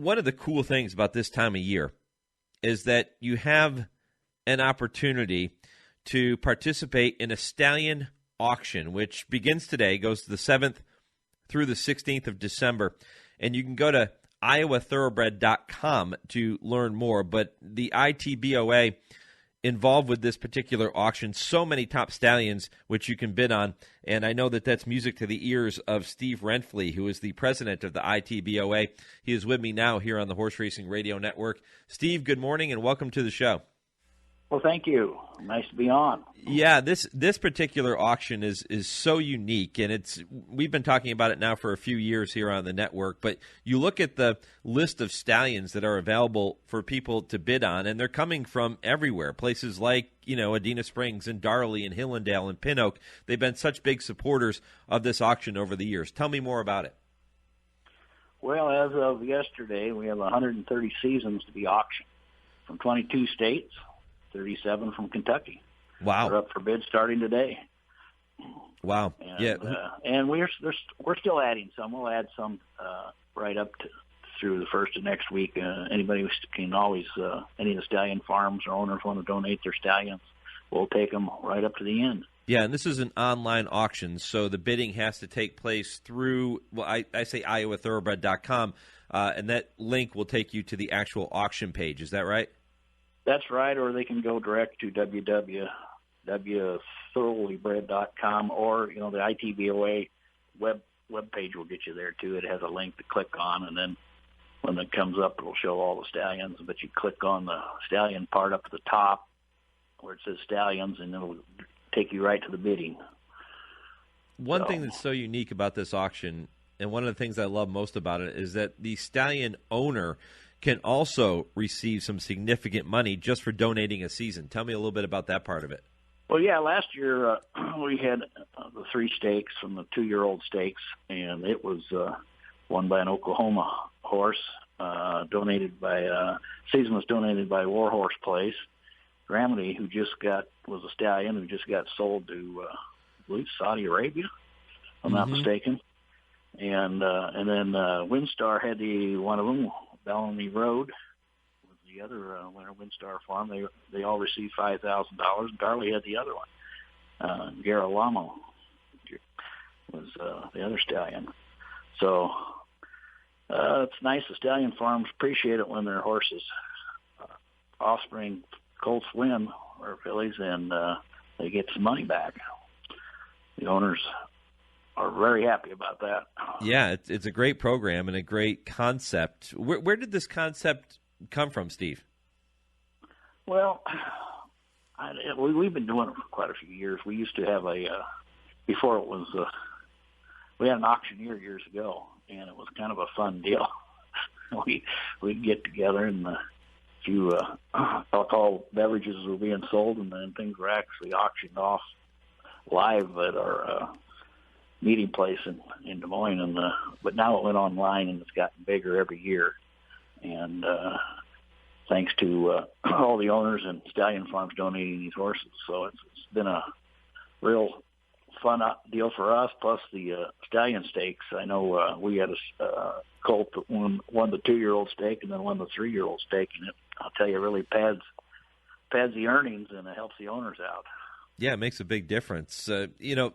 one of the cool things about this time of year is that you have an opportunity to participate in a stallion auction, which begins today, goes to the 7th through the 16th of December. And you can go to iowathoroughbred.com to learn more. But the ITBOA involved with this particular auction, so many top stallions which you can bid on. And I know that that's music to the ears of Steve Renftle, who is the president of the ITBOA. He is with me now here on the Horse Racing Radio Network. Steve, good morning and welcome to the show. Well, thank you. Nice to be on. Yeah, this particular auction is so unique, and we've been talking about it now for a few years here on the network, but you look at the list of stallions that are available for people to bid on, and they're coming from everywhere, places like, Adena Springs and Darley and Hillendale and Pin Oak. They've been such big supporters of this auction over the years. Tell me more about it. Well, as of yesterday, we have 130 seasons to be auctioned from 22 states. 37 from Kentucky. Wow! They're up for bid starting today. Wow! And we're still adding some. We'll add some right up through the first of next week. Anybody can always any of the stallion farms or owners want to donate their stallions, we'll take them right up to the end. Yeah, and this is an online auction, so the bidding has to take place through. Well, I say iowathoroughbred.com, and that link will take you to the actual auction page. Is that right? That's right, or they can go direct to www.thoroughbred.com, or the ITBOA web page will get you there too. It has a link to click on, and then when it comes up, it'll show all the stallions. But you click on the stallion part up at the top where it says stallions, and it'll take you right to the bidding. One thing that's so unique about this auction, and one of the things I love most about it, is that the stallion owner can also receive some significant money just for donating a season. Tell me a little bit about that part of it. Well, yeah, last year we had the 3 stakes from the 2-year-old stakes, and it was won by an Oklahoma horse, season was donated by Warhorse Place. Gramity, who was a stallion who just got sold to, I believe, Saudi Arabia, if I'm not mistaken. And then Windstar had one of them, Bellamy Road was the other winner, Windstar Farm. They all received $5,000. Darley had the other one. Garalamo was the other stallion. So it's nice. The stallion farms appreciate it when their horses, offspring, colts win, or fillies, and they get some money back. The owners are very happy about that. Yeah, it's a great program and a great concept. Where did this concept come from, Steve? Well, we've been doing it for quite a few years. We used to have before it was, we had an auctioneer years ago, and it was kind of a fun deal. We'd get together, and a few alcohol beverages were being sold, and then things were actually auctioned off live at our meeting place in Des Moines, but now it went online and it's gotten bigger every year. And thanks to all the owners and stallion farms donating these horses, so it's been a real fun deal for us. Plus the stallion stakes. I know we had a colt that won the 2-year-old stake and then won the 3-year-old stake, and I'll tell you, it really pads the earnings and it helps the owners out. Yeah, it makes a big difference.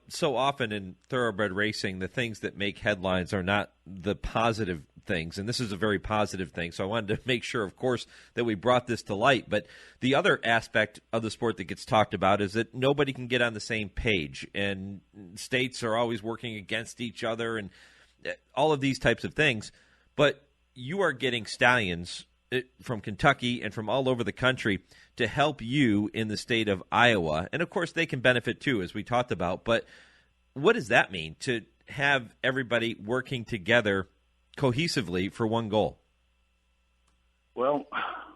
So often in thoroughbred racing, the things that make headlines are not the positive things, and this is a very positive thing. So I wanted to make sure, of course, that we brought this to light. But the other aspect of the sport that gets talked about is that nobody can get on the same page, and states are always working against each other and all of these types of things. But you are getting stallions from Kentucky and from all over the country to help you in the state of Iowa. And, of course, they can benefit, too, as we talked about. But what does that mean, to have everybody working together cohesively for one goal? Well,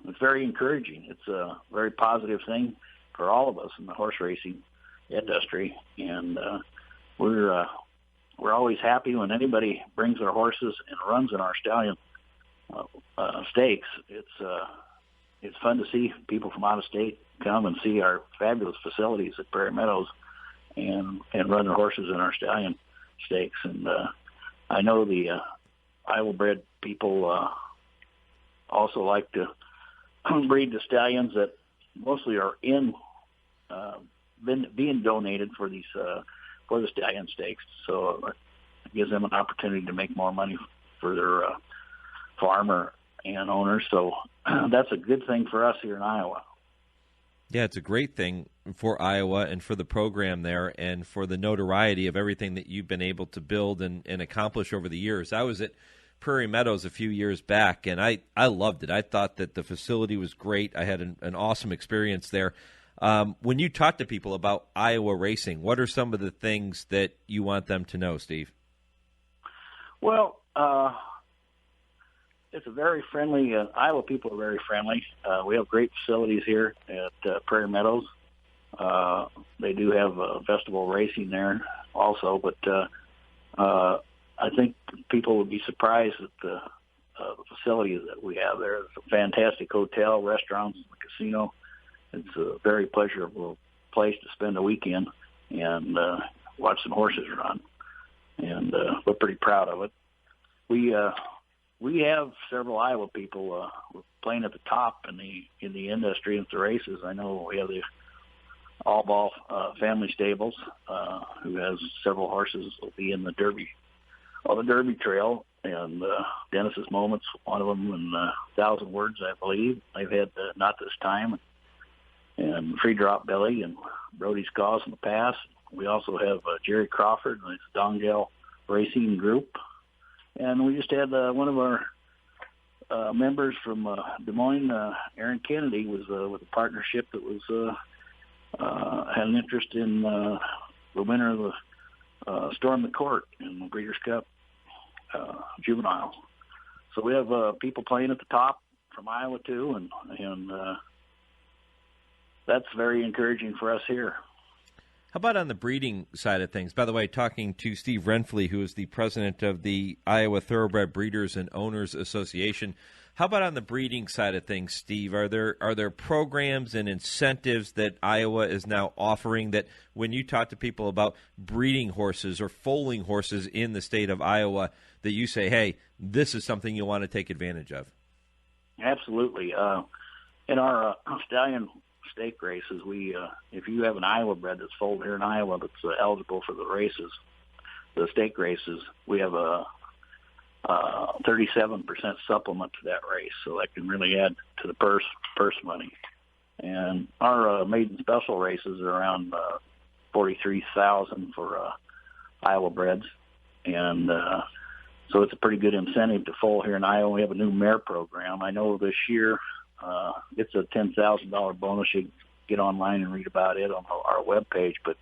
it's very encouraging. It's a very positive thing for all of us in the horse racing industry. And we're always happy when anybody brings their horses and runs in our stallion stakes. It's fun to see people from out of state come and see our fabulous facilities at Prairie Meadows and run their horses in our stallion stakes. And I know the Iowa bred people also like to breed the stallions that mostly are being donated for these for the stallion stakes. So it gives them an opportunity to make more money for their farmer and owners. So that's a good thing for us here in Iowa. Yeah, it's a great thing for Iowa and for the program there and for the notoriety of everything that you've been able to build and accomplish over the years. I was at Prairie Meadows a few years back, and I loved it. I thought that the facility was great. I had an awesome experience there. When you talk to people about Iowa racing, what are some of the things that you want them to know, Steve? Well, it's a very friendly, Iowa people are very friendly. We have great facilities here at Prairie Meadows. They do have festival racing there also, but I think people would be surprised at the facilities that we have there. It's a fantastic hotel, restaurants, casino. It's a very pleasurable place to spend a weekend and watch some horses run. And we're pretty proud of it. We have several Iowa people playing at the top in the industry and the races. I know we have the Allball family stables who has several horses will be in the Derby Trail, and Dennis's Moments, one of them, and 1,000 Words, I believe. They've had Not This Time, and Free Drop Belly, and Brody's Cause in the past. We also have Jerry Crawford and his Dongale Racing Group. And we just had one of our members from Des Moines, Aaron Kennedy, was with a partnership that was had an interest in the winner of the Storm the Court in the Breeders' Cup Juvenile. So we have people playing at the top from Iowa too, and that's very encouraging for us here. How about on the breeding side of things? By the way, talking to Steve Renftle, who is the president of the Iowa Thoroughbred Breeders and Owners Association. How about on the breeding side of things, Steve? Are there programs and incentives that Iowa is now offering that when you talk to people about breeding horses or foaling horses in the state of Iowa, that you say, hey, this is something you want to take advantage of? Absolutely. In our stallion stake races, we if you have an Iowa bred that's foaled here in Iowa that's eligible for the races, the stake races, we have a 37% supplement to that race, so that can really add to the purse money. And our maiden special races are around $43,000 for Iowa breds, and so it's a pretty good incentive to foal here in Iowa. We have a new mare program. I know this year it's a $10,000 bonus. You can get online and read about it on our webpage, but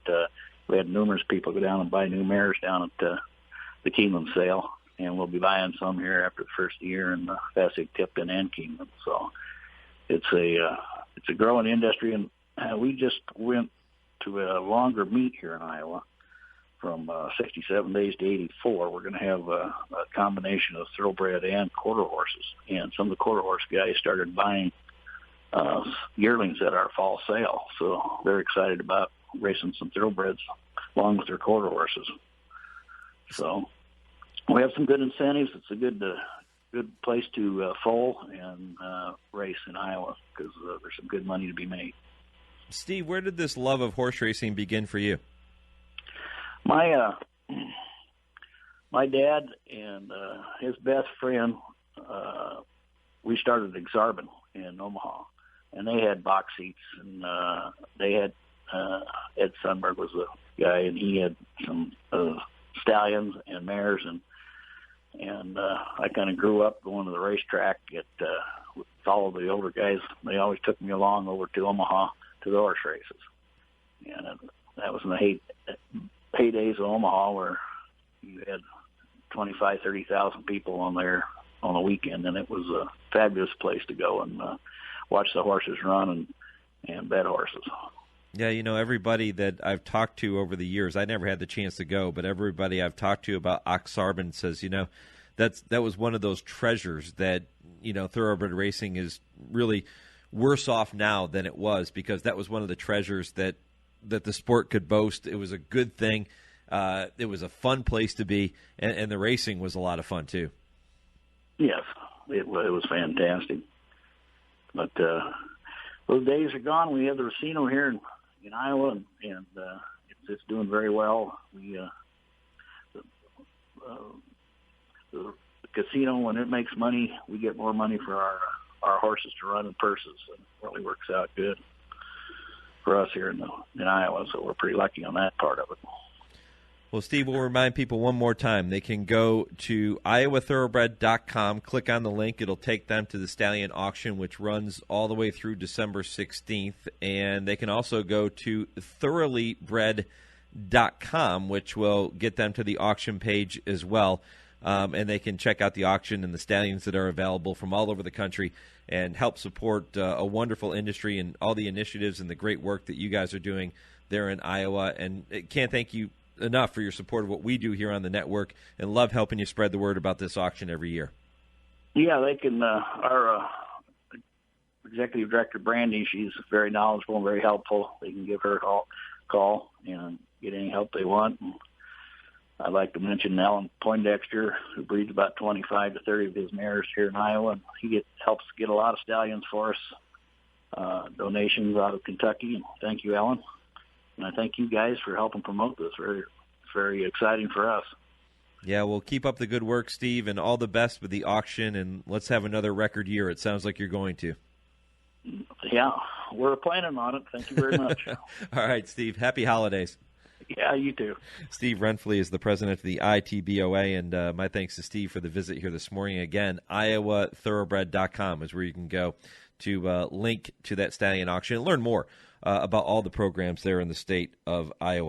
we had numerous people go down and buy new mares down at the Keeneland sale, and we'll be buying some here after the first year in Fasig, Tipton, and Keeneland. So it's a growing industry, and we just went to a longer meet here in Iowa from 67 days to 84. We're going to have a combination of thoroughbred and quarter horses, and some of the quarter horse guys started buying yearlings at our fall sale, so they're excited about racing some thoroughbreds along with their quarter horses. So we have some good incentives. It's a good place to foal and race in Iowa because there's some good money to be made. Steve, where did this love of horse racing begin for you? My dad and his best friend, we started Exarban in Omaha, and they had box seats, and they had Ed Sundberg was the guy, and he had some stallions and mares, and I kind of grew up going to the racetrack with all of the older guys. They always took me along over to Omaha to the horse races, and that was in the heydays of Omaha where you had 25,000, 30,000 people on there on a weekend, and it was a fabulous place to go and watch the horses run and bet horses. Yeah, everybody that I've talked to over the years, I never had the chance to go, but everybody I've talked to about Oxarben says, that was one of those treasures that, thoroughbred racing is really worse off now than it was, because that was one of the treasures that the sport could boast. It was a good thing. It was a fun place to be, and the racing was a lot of fun too. Yes, it was fantastic. But those days are gone. We have the Racino here in Iowa, and it's doing very well. We the casino, when it makes money, we get more money for our horses to run in purses, and it really works out good for us here in Iowa. So we're pretty lucky on that part of it. Well, Steve, we'll remind people one more time. They can go to iowathoroughbred.com, click on the link. It'll take them to the stallion auction, which runs all the way through December 16th. And they can also go to thoroughleybred.com, which will get them to the auction page as well. And they can check out the auction and the stallions that are available from all over the country and help support a wonderful industry and all the initiatives and the great work that you guys are doing there in Iowa. And can't thank you enough for your support of what we do here on the network, and love helping you spread the word about this auction every year. Yeah, they can. Our executive director, Brandy, she's very knowledgeable and very helpful. They can give her a call and get any help they want. And I'd like to mention Alan Poindexter, who breeds about 25 to 30 of his mares here in Iowa, and he helps get a lot of stallions for us, donations out of Kentucky. And thank you, Alan. And I thank you guys for helping promote this. It's very exciting for us. Yeah, well, keep up the good work, Steve, and all the best with the auction, and let's have another record year. It sounds like you're going to. Yeah, we're planning on it. Thank you very much. All right, Steve. Happy holidays. Yeah, you too. Steve Renftle is the president of the ITBOA, and my thanks to Steve for the visit here this morning. Again, iowathoroughbred.com is where you can go to link to that stallion auction and learn more about all the programs there in the state of Iowa.